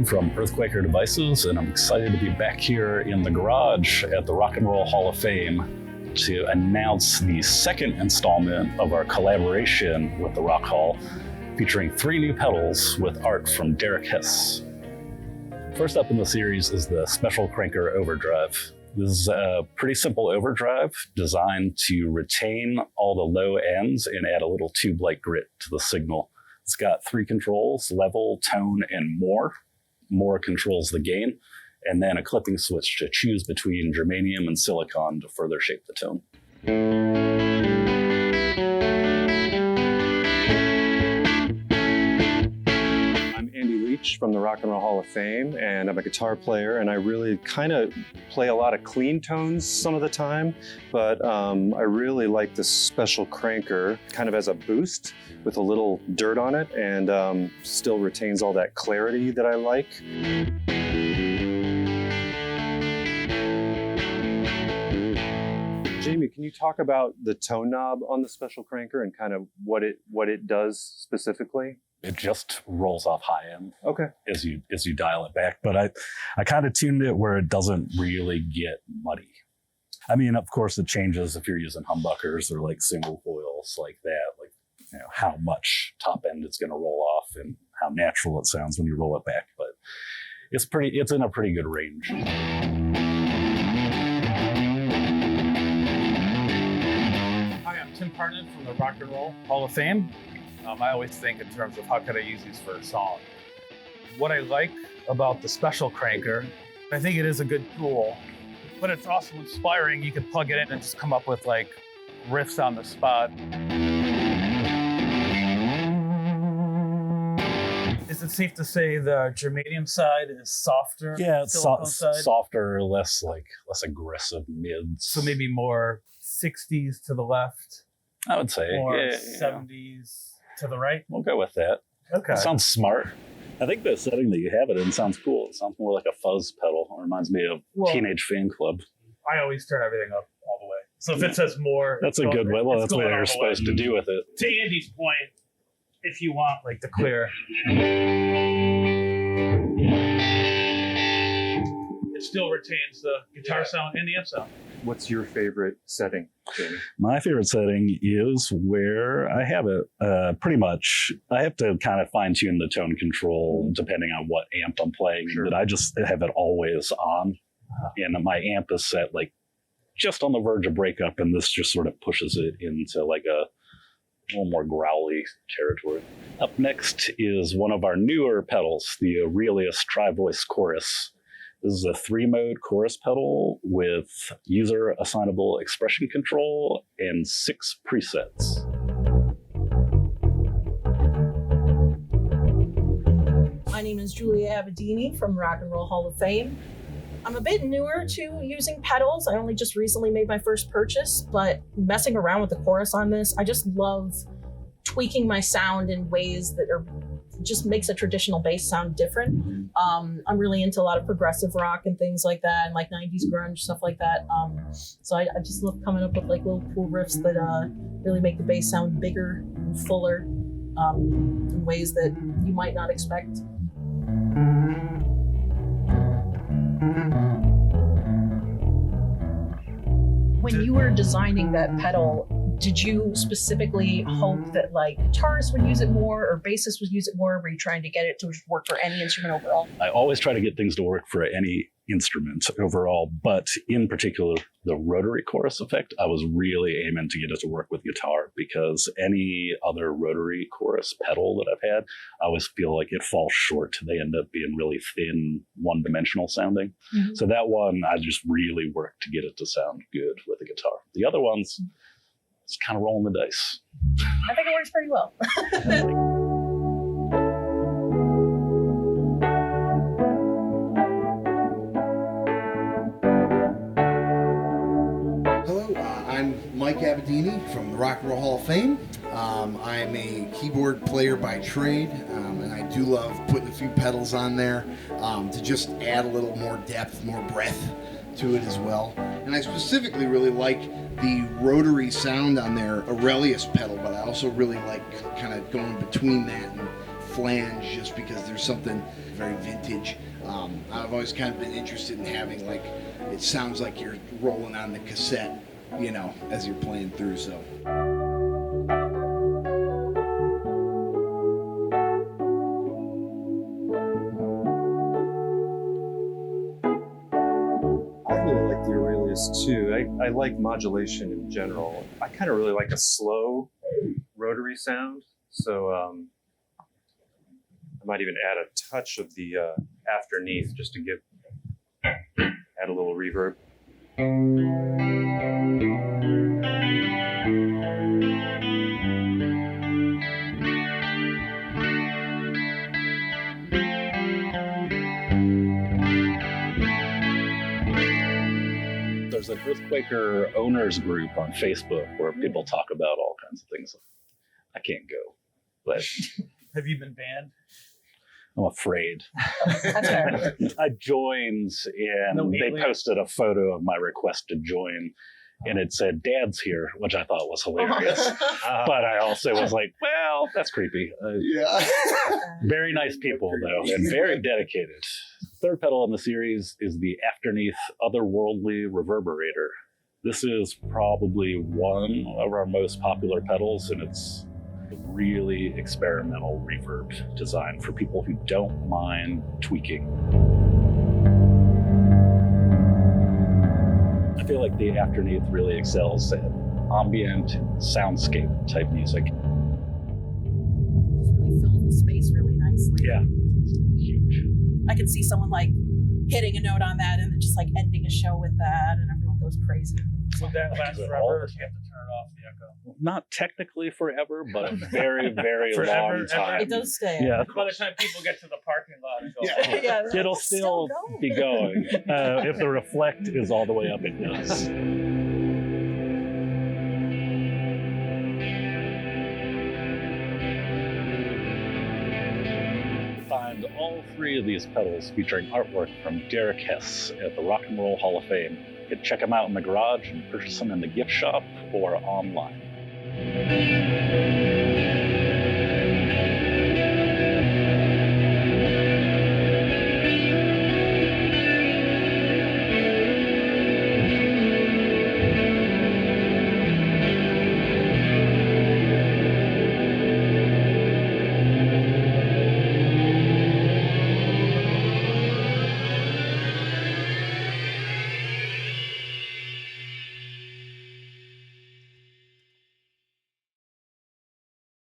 Stillman from EarthQuaker Devices, and I'm excited to be back here in the garage at the Rock and Roll Hall of Fame to announce the second installment of our collaboration with the Rock Hall, featuring 3 new pedals with art from Derek Hess. First up in the series is the Special Cranker Overdrive. This is a pretty simple overdrive designed to retain all the low ends and add a little tube-like grit to the signal. It's got 3 controls: level, tone, and more. More controls the gain, and then a clipping switch to choose between germanium and silicon to further shape the tone. From the Rock and Roll Hall of Fame, and I'm a guitar player, and I really kind of play a lot of clean tones some of the time, but I really like this Special Cranker kind of as a boost with a little dirt on it, and still retains all that clarity that I like. Jamie, can you talk about the tone knob on the Special Cranker and kind of what it does specifically? It just rolls off high end as you dial it back. But I kind of tuned it where it doesn't really get muddy. I mean, of course, it changes if you're using humbuckers or like single coils like that, like, you know, how much top end it's going to roll off and how natural it sounds when you roll it back. But it's in a pretty good range. Hi, I'm Tim Parnan from the Rock and Roll Hall of Fame. I always think in terms of how could I use these for a song. What I like about the Special Cranker, I think it is a good tool, but it's also inspiring. You could plug it in and just come up with like riffs on the spot. Is it safe to say the germanium side is softer? Yeah, it's softer, less aggressive mids. So maybe more 60s to the left. I would say. Or yeah, 70s. To the right? We'll go with that. Okay. It sounds smart. I think the setting that you have it in sounds cool. It sounds more like a fuzz pedal. It reminds me of Teenage Fan Club. I always turn everything up all the way. So if it says more... That's a good way. Well, that's what you're supposed to do with it. To Andy's point, if you want like the clear... It still retains the guitar sound and the amp sound. What's your favorite setting, Jamie? My favorite setting is where I have it. Pretty much, I have to kind of fine tune the tone control depending on what amp I'm playing. Sure. But I just have it always on, and my amp is set like just on the verge of breakup, and this just sort of pushes it into like a little more growly territory. Up next is one of our newer pedals, the Aurelius Tri-Voice Chorus. This is a 3-mode chorus pedal with user assignable expression control and 6 presets. My name is Julia Abadini from Rock and Roll Hall of Fame. I'm a bit newer to using pedals. I only just recently made my first purchase, but messing around with the chorus on this, I just love tweaking my sound in ways that just makes a traditional bass sound different. I'm really into a lot of progressive rock and things like that, and like 90s grunge, stuff like that. So I just love coming up with like little cool riffs that really make the bass sound bigger and fuller in ways that you might not expect. When you were designing that pedal, did you specifically hope that like guitarists would use it more or bassists would use it more? Were you trying to get it to just work for any instrument overall? I always try to get things to work for any instrument overall, but in particular, the rotary chorus effect, I was really aiming to get it to work with guitar, because any other rotary chorus pedal that I've had, I always feel like it falls short. They end up being really thin, one-dimensional sounding. Mm-hmm. So that one, I just really worked to get it to sound good with the guitar. The other ones, it's kind of rolling the dice. I think it works pretty well. Hello, I'm Mike Abadini from the Rock and Roll Hall of Fame. I'm a keyboard player by trade, and I do love putting a few pedals on there to just add a little more depth, more breadth to it as well. And I specifically really like the rotary sound on their Aurelius pedal, but I also really like kind of going between that and flange just because there's something very vintage. I've always kind of been interested in having, like, it sounds like you're rolling on the cassette, you know, as you're playing through, so. I really like the Aurelius too. I like modulation in general. I kind of really like a slow rotary sound. So I might even add a touch of the Afterneath just to add a little reverb. There's an EarthQuaker owners group on Facebook where people talk about all kinds of things. I can't go, but Have you been banned? I'm afraid. That's fair. I joined, and No they alien. posted a photo of my request to join, and it said "Dad's here," which I thought was hilarious. But I also was like, "Well, that's creepy." Yeah. Very nice people, though, and very dedicated. Third pedal in the series is the Afterneath Otherworldly Reverberator. This is probably one of our most popular pedals, and it's a really experimental reverb design for people who don't mind tweaking. I feel like the Afterneath really excels at ambient soundscape type music. Just really fills the space really nicely. Yeah, huge. I could see someone like hitting a note on that and then just like ending a show with that, and everyone goes crazy. Would that last All forever? Or the do you have to turn it off the echo? Not technically forever, but a very, very Forever, long time. It does stay. Yeah. By the time people get to the parking lot and go, Yeah. Yeah, that's It'll still going. be going. If the reflect is all the way up, it does. Find all three of these pedals featuring artwork from Derek Hess at the Rock and Roll Hall of Fame. You can check them out in the garage and purchase them in the gift shop or online.